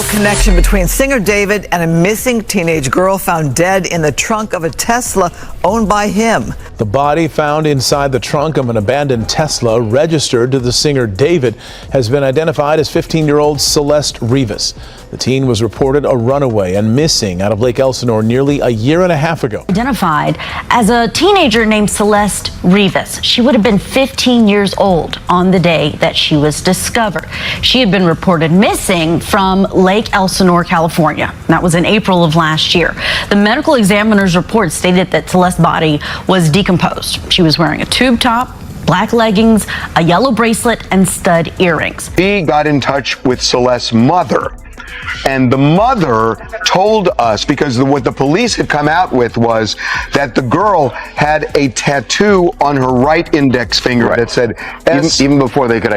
Connection between singer David and a missing teenage girl found dead in the trunk of a Tesla owned by him. The body found inside the trunk of an abandoned Tesla registered to the singer David has been identified as 15-year-old Celeste Rivas. The teen was reported a runaway and missing out of Lake Elsinore nearly a year and a half ago. Identified as a teenager named Celeste Rivas. She would have been 15 years old on the day that she was discovered. She had been reported missing from Lake Elsinore, California. That was in April of last year. The medical examiner's report stated that Celeste's body was decomposed. She was wearing a tube top, black leggings, a yellow bracelet, and stud earrings. We got in touch with Celeste's mother, and the mother told us, because what the police had come out with was that the girl had a tattoo on her right index finger that said S. Even before they could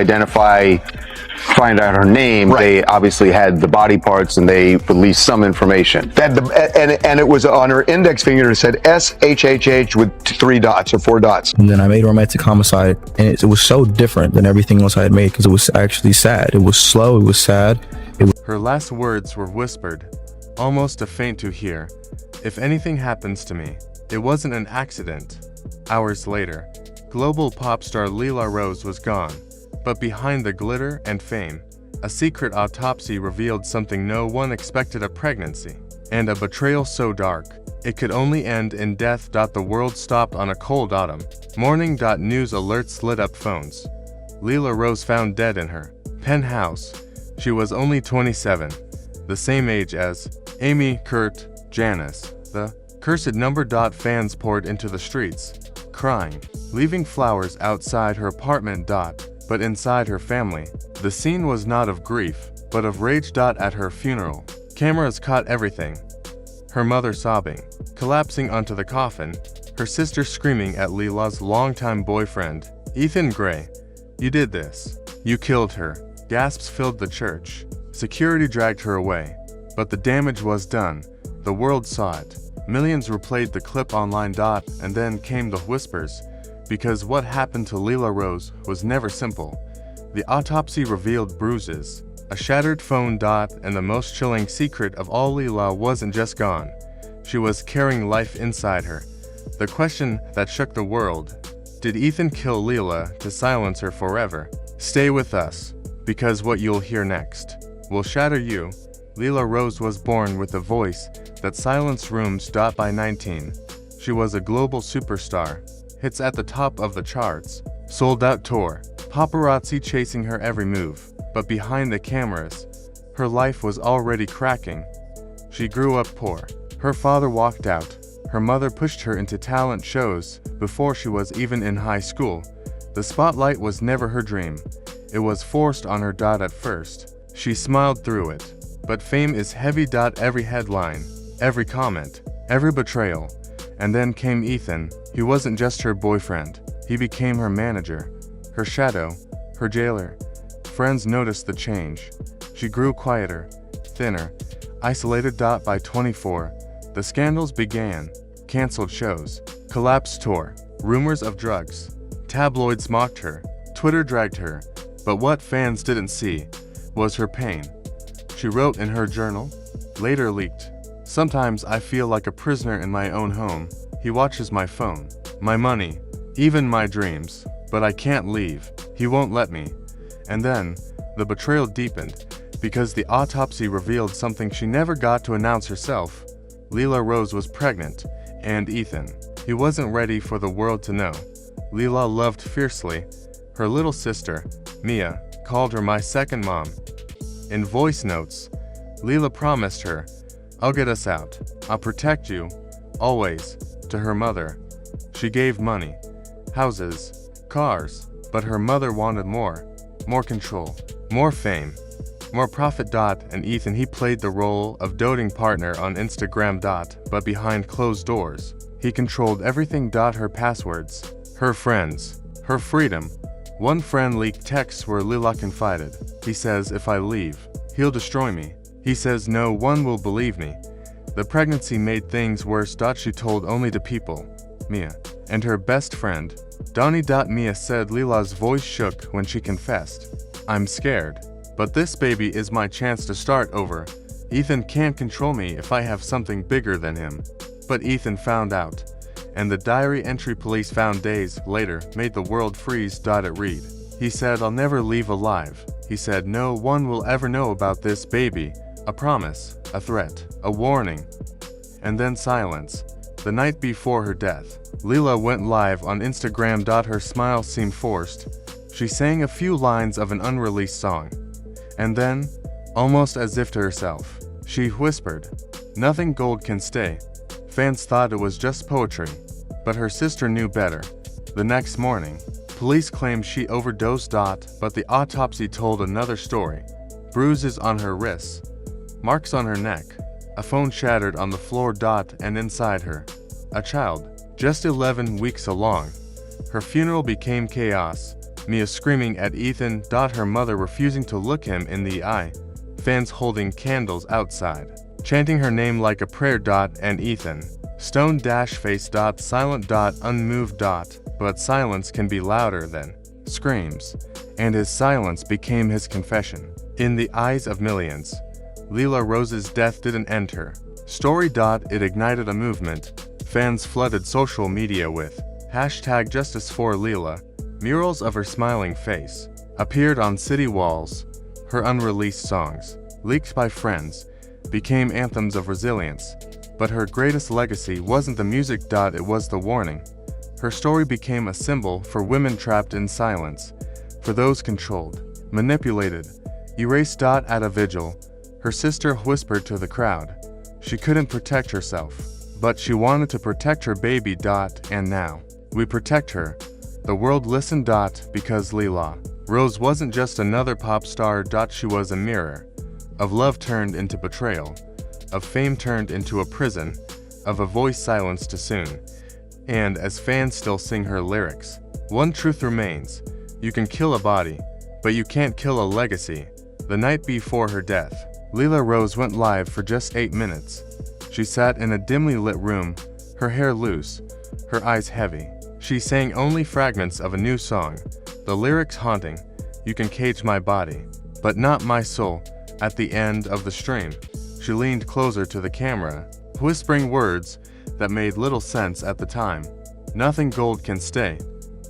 find out her name, they obviously had the body parts and they released some information. And it was on her index finger, it said SHHH with 3 dots or 4 dots. And then I made romantic homicide, and it was so different than everything else I had made because it was actually sad. It was slow, it was sad. Her last words were whispered, almost a faint to hear. If anything happens to me, it wasn't an accident. Hours later, global pop star Lila Rose was gone. But behind the glitter and fame, a secret autopsy revealed something no one expected: a pregnancy, and a betrayal so dark, it could only end in death. The world stopped on a cold autumn morning. News alerts lit up phones. Lila Rose found dead in her penthouse. She was only 27, the same age as Amy, Kurt, Janice. The cursed number. Fans poured into the streets, crying, leaving flowers outside her apartment. But inside her family, the scene was not of grief, but of rage. At her funeral, cameras caught everything. Her mother sobbing, collapsing onto the coffin, her sister screaming at Lila's longtime boyfriend, Ethan Gray. "You did this. You killed her." Gasps filled the church. Security dragged her away. But the damage was done. The world saw it. Millions replayed the clip online. And then came the whispers. Because what happened to Lila Rose was never simple. The autopsy revealed bruises, a shattered phone. And the most chilling secret of all, Lila wasn't just gone. She was carrying life inside her. The question that shook the world: did Ethan kill Lila to silence her forever? Stay with us, because what you'll hear next will shatter you. Lila Rose was born with a voice that silenced rooms. By 19, she was a global superstar. Hits at the top of the charts, sold-out tour, paparazzi chasing her every move. But behind the cameras, her life was already cracking. She grew up poor. Her father walked out. Her mother pushed her into talent shows before she was even in high school. The spotlight was never her dream. It was forced on her. At first, she smiled through it. But fame is heavy. Every headline, every comment, every betrayal. And then came Ethan. He wasn't just her boyfriend. He became her manager, her shadow, her jailer. Friends noticed the change. She grew quieter, thinner, isolated. By 24, the scandals began. Canceled shows, collapsed tour, rumors of drugs. Tabloids mocked her, Twitter dragged her. But what fans didn't see was her pain. She wrote in her journal, later leaked, "Sometimes I feel like a prisoner in my own home. He watches my phone, my money, even my dreams, but I can't leave. He won't let me." And then, the betrayal deepened, because the autopsy revealed something she never got to announce herself. Lila Rose was pregnant, and Ethan, he wasn't ready for the world to know. Lila loved fiercely. Her little sister, Mia, called her "my second mom." In voice notes, Lila promised her, "I'll get us out. I'll protect you, always." To her mother, she gave money, houses, cars, but her mother wanted more control, more fame, more profit. And Ethan, he played the role of doting partner on Instagram. But behind closed doors, he controlled everything. Her passwords, her friends, her freedom. One friend leaked texts where Lila confided, "He says if I leave, he'll destroy me. He says no one will believe me." The pregnancy made things worse. She told only to people, Mia, and her best friend, Donnie. Mia said Lila's voice shook when she confessed, "I'm scared. But this baby is my chance to start over. Ethan can't control me if I have something bigger than him. But Ethan found out. And the diary entry police found days later made the world freeze. It read. He said, "I'll never leave alive." He said, "No one will ever know about this baby." A promise, a threat, a warning. And then silence. The night before her death, Leela went live on Instagram. Her smile seemed forced. She sang a few lines of an unreleased song. And then, almost as if to herself, she whispered, "Nothing gold can stay." Fans thought it was just poetry, but her sister knew better. The next morning, police claimed she overdosed. But the autopsy told another story. Bruises on her wrists, marks on her neck, a phone shattered on the floor. And inside her, a child, just 11 weeks along. Her funeral became chaos. Mia screaming at Ethan. Her mother refusing to look him in the eye. Fans holding candles outside, chanting her name like a prayer. And Ethan, stone face. Silent. Unmoved. But silence can be louder than screams. And his silence became his confession. In the eyes of millions, Leela Rose's death didn't end her story. It ignited a movement. Fans flooded social media with #Justice for Leela. Murals of her smiling face appeared on city walls. Her unreleased songs, leaked by friends, became anthems of resilience. But her greatest legacy wasn't the music. It was the warning. Her story became a symbol for women trapped in silence, for those controlled, manipulated, erased. At a vigil, her sister whispered to the crowd. She couldn't protect herself, but she wanted to protect her baby. And now, we protect her. The world listened. Because Leela Rose wasn't just another pop star. She was a mirror of love turned into betrayal, of fame turned into a prison, of a voice silenced too soon. And as fans still sing her lyrics, one truth remains: you can kill a body, but you can't kill a legacy. The night before her death, Leela Rose went live for just 8 minutes. She sat in a dimly lit room, her hair loose, her eyes heavy. She sang only fragments of a new song, the lyrics haunting, "You can cage my body, but not my soul." At the end of the stream, she leaned closer to the camera, whispering words that made little sense at the time. "Nothing gold can stay."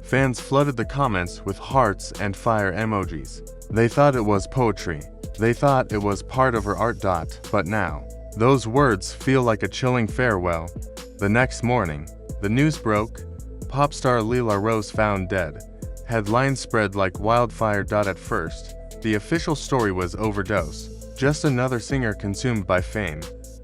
Fans flooded the comments with hearts and fire emojis. They thought it was poetry. They thought it was part of her art. But now, those words feel like a chilling farewell. The next morning, the news broke. Pop star Leela Rose found dead. Headlines spread like wildfire. At first, the official story was overdose, just another singer consumed by fame.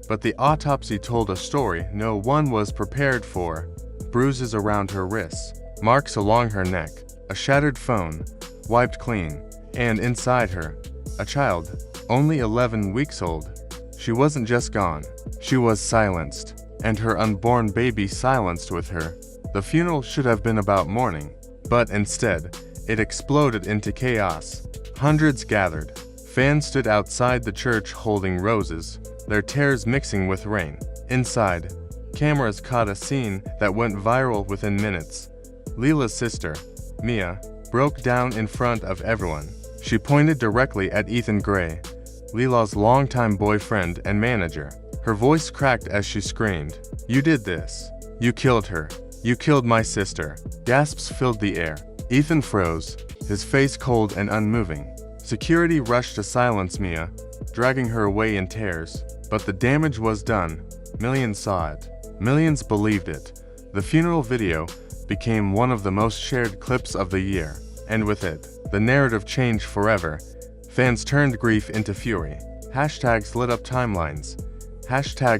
But the autopsy told a story no one was prepared for. Bruises around her wrists, marks along her neck, a shattered phone, wiped clean, and inside her, a child, only 11 weeks old. She wasn't just gone, she was silenced, and her unborn baby silenced with her. The funeral should have been about mourning, but instead, it exploded into chaos. Hundreds gathered. Fans stood outside the church holding roses, their tears mixing with rain. Inside, cameras caught a scene that went viral within minutes. Leela's sister, Mia, broke down in front of everyone. She pointed directly at Ethan Gray, Leela's longtime boyfriend and manager. Her voice cracked as she screamed, "You did this. You killed her. You killed my sister." Gasps filled the air. Ethan froze, his face cold and unmoving. Security rushed to silence Mia, dragging her away in tears. But the damage was done. Millions saw it. Millions believed it. The funeral video became one of the most shared clips of the year. And with it, the narrative changed forever. Fans turned grief into fury. Hashtags lit up timelines.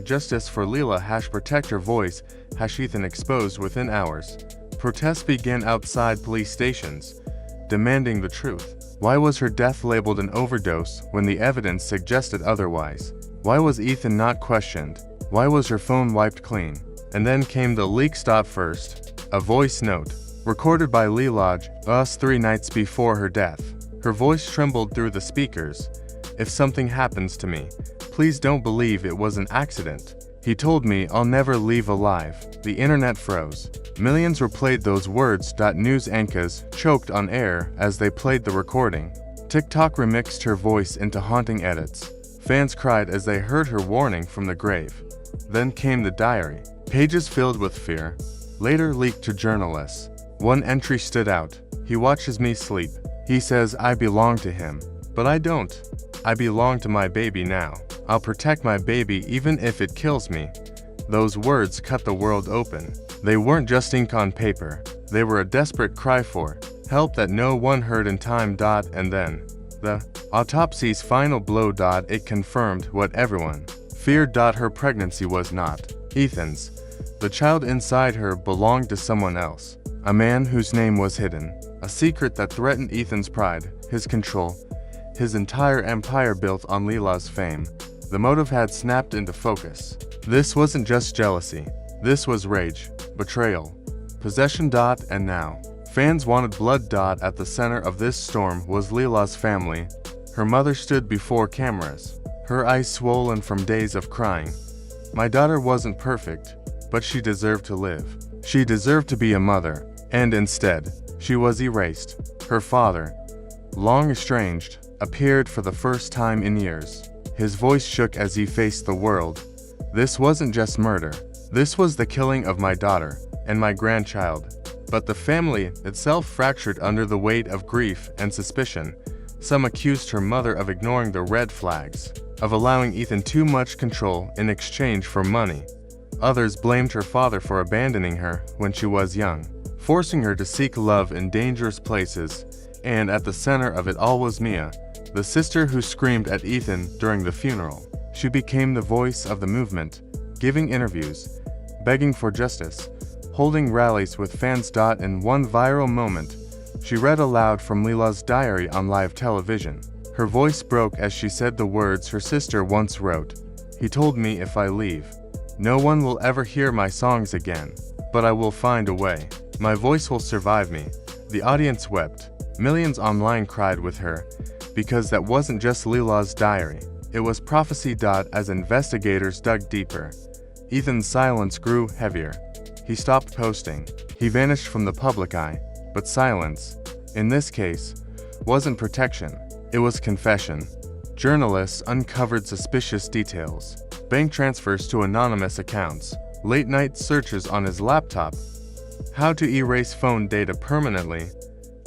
#Justice for Leela, #protect her voice, #Ethan exposed within hours. Protests began outside police stations, demanding the truth. Why was her death labeled an overdose when the evidence suggested otherwise? Why was Ethan not questioned? Why was her phone wiped clean? And then came the leak. First, a voice note, recorded by Leela Rose 3 nights before her death. Her voice trembled through the speakers. "If something happens to me, please don't believe it was an accident. He told me I'll never leave alive." The internet froze. Millions replayed those words. News anchors choked on air as they played the recording. TikTok remixed her voice into haunting edits. Fans cried as they heard her warning from the grave. Then came the diary. Pages filled with fear, later leaked to journalists. One entry stood out. He watches me sleep. He says I belong to him. But I don't. I belong to my baby now. I'll protect my baby even if it kills me. Those words cut the world open. They weren't just ink on paper. They were a desperate cry for help that no one heard in time. And then, the autopsy's final blow. It confirmed what everyone feared. Her pregnancy was not Ethan's. The child inside her belonged to someone else. A man whose name was hidden. A secret that threatened Ethan's pride, his control, his entire empire built on Lila's fame. The motive had snapped into focus. This wasn't just jealousy. This was rage, betrayal, possession. And now, fans wanted blood. At the center of this storm was Lila's family. Her mother stood before cameras, her eyes swollen from days of crying. My daughter wasn't perfect, but she deserved to live. She deserved to be a mother, and instead, she was erased. Her father, long estranged, appeared for the first time in years. His voice shook as he faced the world. This wasn't just murder. This was the killing of my daughter and my grandchild. But the family itself fractured under the weight of grief and suspicion. Some accused her mother of ignoring the red flags, of allowing Ethan too much control in exchange for money. Others blamed her father for abandoning her when she was young, forcing her to seek love in dangerous places. And at the center of it all was Mia, the sister who screamed at Ethan during the funeral. She became the voice of the movement, giving interviews, begging for justice, holding rallies with fans. In one viral moment, she read aloud from Lila's diary on live television. Her voice broke as she said the words her sister once wrote. He told me if I leave, no one will ever hear my songs again, but I will find a way. My voice will survive me. The audience wept. Millions online cried with her, because that wasn't just Lila's diary. It was prophecy. As investigators dug deeper, Ethan's silence grew heavier. He stopped posting. He vanished from the public eye. But silence, in this case, wasn't protection. It was confession. Journalists uncovered suspicious details. Bank transfers to anonymous accounts. Late-night searches on his laptop. How to erase phone data permanently.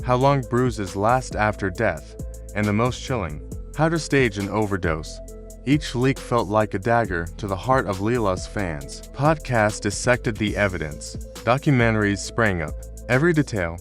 How long bruises last after death. And the most chilling, how to stage an overdose. Each leak felt like a dagger to the heart of Lila's fans. Podcasts dissected the evidence. Documentaries sprang up. Every detail,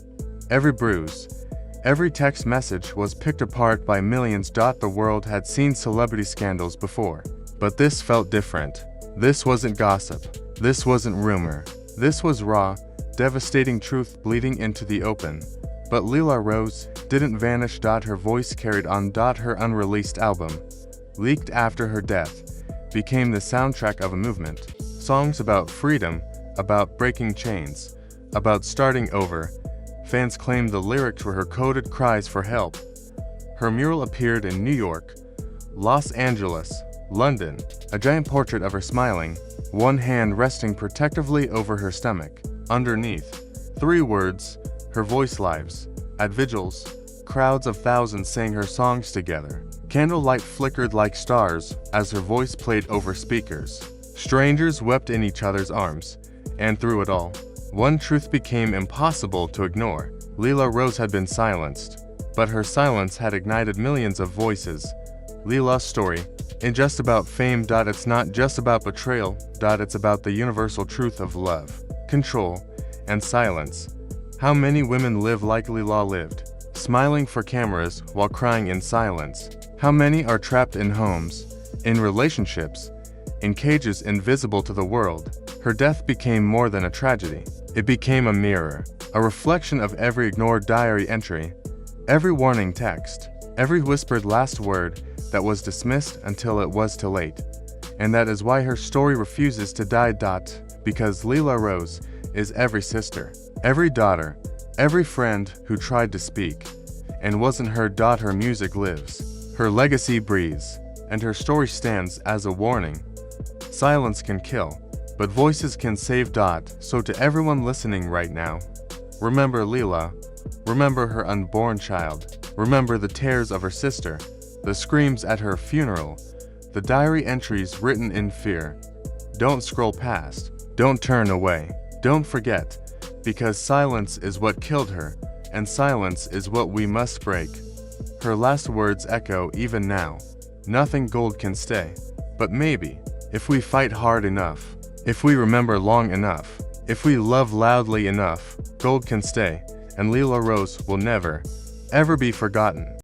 every bruise, every text message was picked apart by millions. The world had seen celebrity scandals before, but this felt different. This wasn't gossip. This wasn't rumor. This was raw, devastating truth bleeding into the open. But Lila Rose didn't vanish. Her voice carried on. Her unreleased album, leaked after her death, became the soundtrack of a movement. Songs about freedom, about breaking chains, about starting over. Fans claimed the lyrics were her coded cries for help. Her mural appeared in New York, Los Angeles, London, a giant portrait of her smiling, one hand resting protectively over her stomach. Underneath, 3 words, her voice lives. At vigils, crowds of thousands sang her songs together. Candlelight flickered like stars as her voice played over speakers. Strangers wept in each other's arms. And through it all, one truth became impossible to ignore. Lila Rose had been silenced, but her silence had ignited millions of voices. Lila's story ain't just about fame. It's not just about betrayal. It's about the universal truth of love, control, and silence. How many women live like Lila lived, smiling for cameras while crying in silence? How many are trapped in homes, in relationships, in cages invisible to the world? Her death became more than a tragedy. It became a mirror, a reflection of every ignored diary entry, every warning text, every whispered last word that was dismissed until it was too late. And that is why her story refuses to die. Because Lila Rose is every sister, every daughter, every friend who tried to speak and wasn't heard. Her music lives, her legacy breathes, and her story stands as a warning. Silence can kill, but voices can save. So to everyone listening right now, remember Lila, remember her unborn child. Remember the tears of her sister, the screams at her funeral, the diary entries written in fear. Don't scroll past. Don't turn away. Don't forget, because silence is what killed her, and silence is what we must break. Her last words echo even now. Nothing gold can stay. But maybe, if we fight hard enough, if we remember long enough, if we love loudly enough, gold can stay, and Lila Rose will never, ever be forgotten.